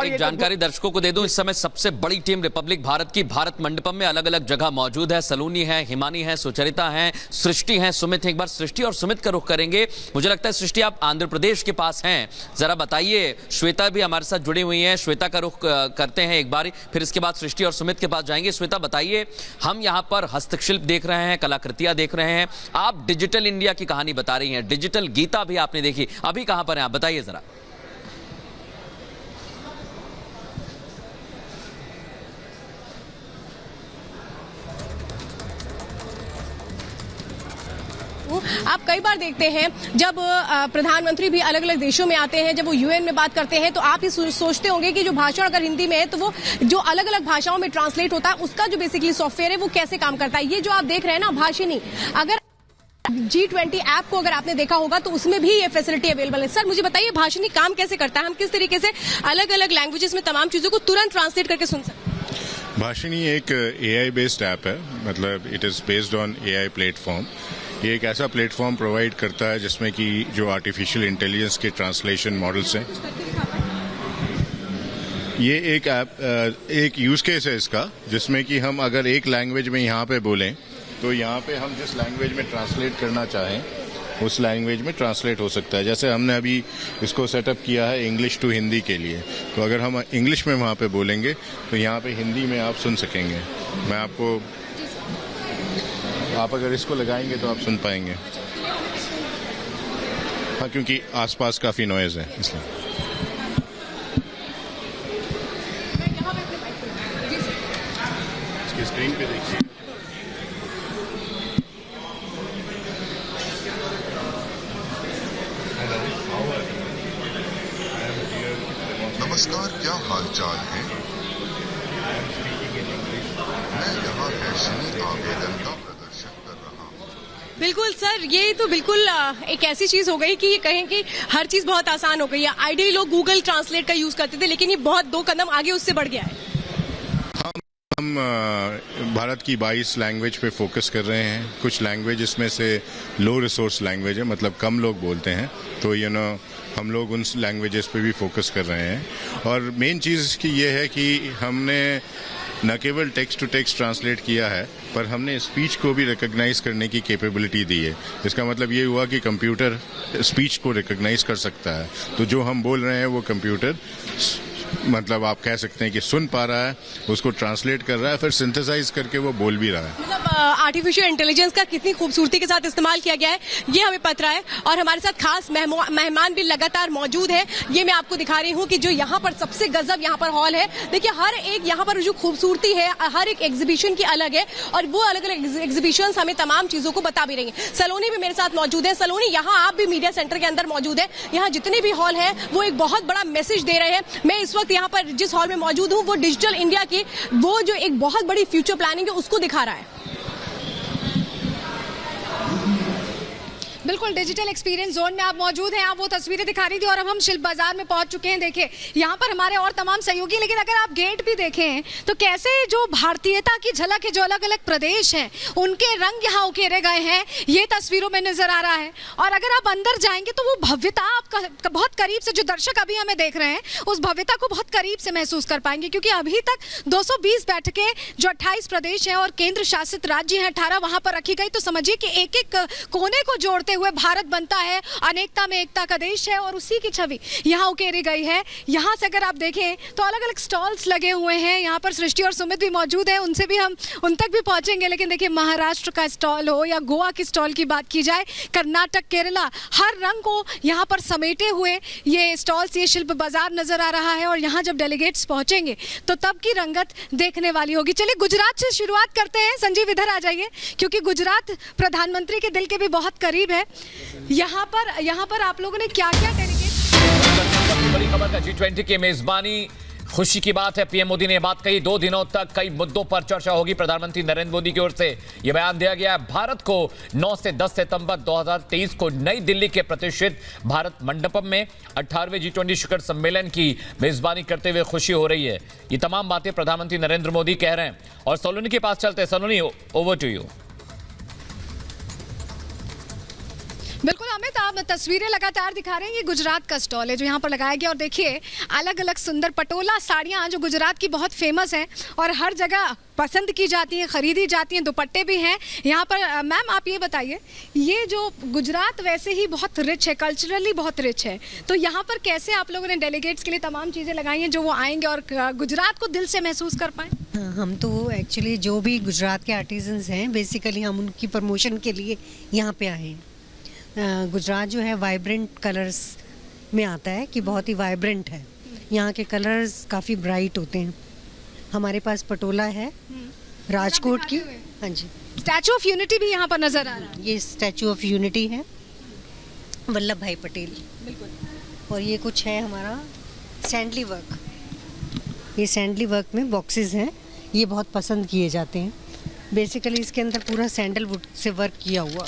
एक जानकारी दर्शकों को दे दूं, इस समय सबसे बड़ी टीम रिपब्लिक भारत की भारत मंडपम में अलग अलग जगह मौजूद है। सलोनी है, हिमानी है, सुचरिता है, सृष्टि है, सुमित है। एक बार सृष्टि और सुमित का रुख करेंगे। मुझे लगता है सृष्टि आप आंध्र प्रदेश के पास हैं, जरा बताइए। श्वेता भी हमारे साथ जुड़ी हुई है, श्वेता का रुख करते हैं एक बार, फिर इसके बाद सृष्टि और सुमित के पास जाएंगे। श्वेता बताइए, हम यहाँ पर हस्तशिल्प देख रहे हैं, कलाकृतियां देख रहे हैं, आप डिजिटल इंडिया की कहानी बता रही हैं, डिजिटल गीता भी आपने देखी, अभी कहां पर हैं आप, बताइए जरा। आप कई बार देखते हैं जब प्रधानमंत्री भी अलग अलग देशों में आते हैं, जब वो यूएन में बात करते हैं, तो आप ही सोचते होंगे कि जो भाषण अगर हिंदी में है तो वो जो अलग अलग भाषाओं में ट्रांसलेट होता है उसका जो बेसिकली सॉफ्टवेयर है वो कैसे काम करता है। ये जो आप देख रहे हैं ना भाषिनी, अगर G20 ऐप को अगर आपने देखा होगा तो उसमें भी ये फैसिलिटी अवेलेबल है। सर मुझे बताइए भाषिनी काम कैसे करता है, हम किस तरीके से अलग अलग लैंग्वेजेस में तमाम चीजों को तुरंत ट्रांसलेट करके सुन सकते हैं। भाषिनी एक AI बेस्ड ऐप है, मतलब it is based on AI platform. ये एक ऐसा प्लेटफॉर्म प्रोवाइड करता है जिसमें कि जो आर्टिफिशियल इंटेलिजेंस के ट्रांसलेशन मॉडल्स हैं, ये एक ऐप एक यूज केस है इसका, जिसमें कि हम अगर एक लैंग्वेज में यहाँ पे बोलें तो यहाँ पे हम जिस लैंग्वेज में ट्रांसलेट करना चाहें उस लैंग्वेज में ट्रांसलेट हो सकता है। जैसे हमने अभी इसको सेटअप किया है इंग्लिश टू हिंदी के लिए, तो अगर हम इंग्लिश में वहाँ पे बोलेंगे तो यहाँ पे हिंदी में आप सुन सकेंगे। मैं आपको, आप अगर इसको लगाएंगे तो आप सुन पाएंगे। हाँ, क्योंकि आसपास काफी नॉइज है इसलिए। इसकी स्क्रीन पे देखिए। नमस्कार, क्या हालचाल है? मैं यहाँ हैशनी आवेदन का प्रदर्शन कर रहा हूँ। बिल्कुल सर, ये तो बिल्कुल एक ऐसी चीज हो गई कि ये कहें कि हर चीज बहुत आसान हो गई है। आइडियली लोग गूगल ट्रांसलेट का यूज करते थे, लेकिन ये बहुत 2 कदम आगे उससे बढ़ गया है। हम भारत की 22 लैंग्वेज पे फोकस कर रहे हैं। कुछ लैंग्वेज इसमें से लो रिसोर्स लैंग्वेज है, मतलब कम लोग बोलते हैं, तो हम लोग उन लैंग्वेजेस पे भी फोकस कर रहे हैं। और मेन चीज़ इसकी ये है कि हमने न केवल टेक्स्ट टू टेक्स्ट ट्रांसलेट किया है, पर हमने स्पीच को भी रिकॉग्नाइज करने की कैपेबिलिटी दी है। इसका मतलब ये हुआ कि कंप्यूटर स्पीच को रिकॉग्नाइज कर सकता है, तो जो हम बोल रहे हैं वो कंप्यूटर मतलब आप कह सकते हैं कि सुन पा रहा है, उसको ट्रांसलेट कर रहा है, फिर सिंथेसाइज करके वो बोल भी रहा है। मतलब आर्टिफिशियल इंटेलिजेंस का कितनी खूबसूरती के साथ इस्तेमाल किया गया है ये हमें पता है। और हमारे साथ खास मेहमान भी लगातार मौजूद है। ये मैं आपको दिखा रही हूँ कि जो यहाँ पर सबसे गजब यहाँ पर हॉल है, देखिए हर एक यहाँ पर जो खूबसूरती है हर एक एग्जीबिशन की अलग है, और वो अलग अलग एग्जीबिशन हमें तमाम चीजों को बता भी रही है। सलोनी भी मेरे साथ मौजूद है। सलोनी, यहाँ आप भी मीडिया सेंटर के अंदर मौजूद है। यहाँ जितने भी हॉल है वो एक बहुत बड़ा मैसेज दे रहे हैं। मैं इस वक्त यहाँ पर जिस हॉल में मौजूद हूँ वो डिजिटल इंडिया की वो जो एक बहुत बड़ी फ्यूचर प्लानिंग है उसको दिखा रहा है। बिल्कुल डिजिटल एक्सपीरियंस जोन में आप मौजूद हैं, आप वो तस्वीरें दिखा रही थी और अब हम शिल्प बाजार में पहुंच चुके हैं। देखिए यहाँ पर हमारे और तमाम सहयोगी, लेकिन अगर आप गेट भी देखें तो कैसे जो भारतीयता की झलक है, जो अलग अलग प्रदेश हैं उनके रंग यहाँ उकेरे गए हैं, ये तस्वीरों में नजर आ रहा है। और अगर आप अंदर जाएंगे तो वो भव्यता आप बहुत करीब से, जो दर्शक अभी हमें देख रहे हैं उस भव्यता को बहुत करीब से महसूस कर पाएंगे, क्योंकि अभी तक 220 बैठकें जो 28 प्रदेश हैं और केंद्र शासित राज्य हैं 18 वहां पर रखी गई। तो समझिए कि एक एक कोने को जोड़ते हुए भारत बनता है, अनेकता में एकता का देश है, और उसी की छवि यहाँ उकेरी गई है। यहाँ से अगर आप देखें तो अलग अलग स्टॉल्स लगे हुए हैं। यहाँ पर सृष्टि और सुमित भी मौजूद है, उनसे भी हम उन तक भी पहुंचेंगे। लेकिन देखिए महाराष्ट्र का स्टॉल हो या गोवा की स्टॉल की बात की जाए, कर्नाटक, केरला, हर रंग को यहाँ पर समेटे हुए ये स्टॉल्स, ये शिल्प बाजार नजर आ रहा है। और यहाँ जब डेलीगेट्स पहुंचेंगे तो तब की रंगत देखने वाली होगी। चलिए गुजरात से शुरुआत करते हैं। संजीव इधर आ जाइए, क्योंकि गुजरात प्रधानमंत्री के दिल के भी बहुत करीब है। यहाँ पर आप लोगों ने क्या क्या डेलीगेट, बड़ी खबर का G20 की मेजबानी, खुशी की बात है। पीएम मोदी ने यह बात कही, 2 दिनों तक कई मुद्दों पर चर्चा होगी। प्रधानमंत्री नरेंद्र मोदी की ओर से यह बयान दिया गया है। भारत को 9 से 10 सितंबर 2023 को नई दिल्ली के प्रतिष्ठित भारत मंडपम में 18वें G20 शिखर सम्मेलन की मेजबानी करते हुए खुशी हो रही है। ये तमाम बातें प्रधानमंत्री नरेंद्र मोदी कह रहे हैं। और सलोनी के पास चलते हैं। सलोनी, ओवर टू यू। बिल्कुल अमित, आप तस्वीरें लगातार दिखा रहे हैं, ये गुजरात का स्टॉल है जो यहाँ पर लगाया गया। और देखिए अलग अलग सुंदर पटोला साड़ियाँ जो गुजरात की बहुत फेमस हैं और हर जगह पसंद की जाती हैं, खरीदी जाती हैं। दुपट्टे भी हैं यहाँ पर। मैम आप ये बताइए, ये जो गुजरात वैसे ही बहुत रिच है, कल्चरली बहुत रिच है, तो यहाँ पर कैसे आप लोगों ने डेलीगेट्स के लिए तमाम चीज़ें लगाई हैं जो वो आएंगे और गुजरात को दिल से महसूस कर पाएँ? हाँ, हम तो एक्चुअली जो भी गुजरात के आर्टिजन्स हैं बेसिकली हम उनकी प्रमोशन के लिए यहाँ पे आए हैं। गुजरात जो है वाइब्रेंट कलर्स में आता है कि बहुत ही वाइब्रेंट है। यहाँ के कलर्स काफ़ी ब्राइट होते हैं। हमारे पास पटोला है राजकोट की। हाँ जी, स्टैचू ऑफ यूनिटी भी यहाँ पर नजर आ रहा है। ये स्टैचू ऑफ यूनिटी है, वल्लभ भाई पटेल। और ये कुछ है हमारा सैंडली वर्क। ये सैंडली वर्क में बॉक्सेस हैं, ये बहुत पसंद किए जाते हैं। बेसिकली इसके अंदर पूरा सैंडलवुड से वर्क किया हुआ,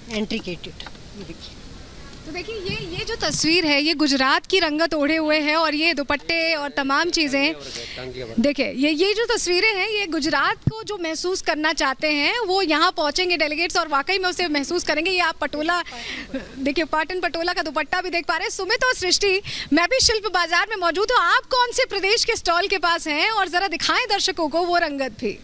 इंट्रिकेटेड। ये देखिए, तो देखिए ये जो तस्वीर है ये गुजरात की रंगत ओढ़े हुए है और ये दुपट्टे और तमाम चीज़ें। देखिए ये जो तस्वीरें हैं ये गुजरात को जो महसूस करना चाहते हैं वो यहाँ पहुँचेंगे डेलीगेट्स और वाकई में उसे महसूस करेंगे। ये आप पटोला देखिए, पाटन पटोला का दुपट्टा भी देख पा रहे हैं। सुमित और सृष्टि, मैं भी शिल्प बाजार में मौजूद हूँ। आप कौन से प्रदेश के स्टॉल के पास हैं और ज़रा दिखाएं दर्शकों को वो रंगत भी।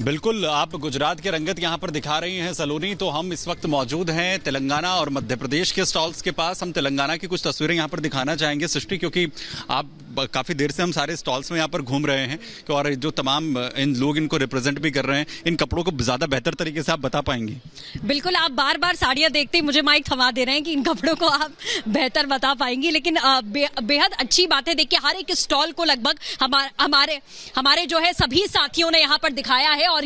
बिल्कुल, आप गुजरात के रंगत यहाँ पर दिखा रही हैं सलोनी। तो हम इस वक्त मौजूद हैं तेलंगाना और मध्य प्रदेश के स्टॉल्स के पास। हम तेलंगाना की कुछ तस्वीरें यहाँ पर दिखाना चाहेंगे सृष्टि, क्योंकि आप काफ़ी देर से हम सारे स्टॉल्स में यहाँ पर घूम रहे हैं और जो तमाम इन लोग इनको रिप्रेजेंट भी कर रहे हैं, इन कपड़ों को ज़्यादा बेहतर तरीके से आप बता पाएंगी। बिल्कुल, आप बार बार साड़ियाँ देखते ही मुझे माइक थमा दे रहे हैं कि इन कपड़ों को आप बेहतर बता पाएंगी। लेकिन बेहद अच्छी बात है। देखिए हर एक स्टॉल को लगभग हमारे जो है सभी साथियों ने यहाँ पर दिखाया है और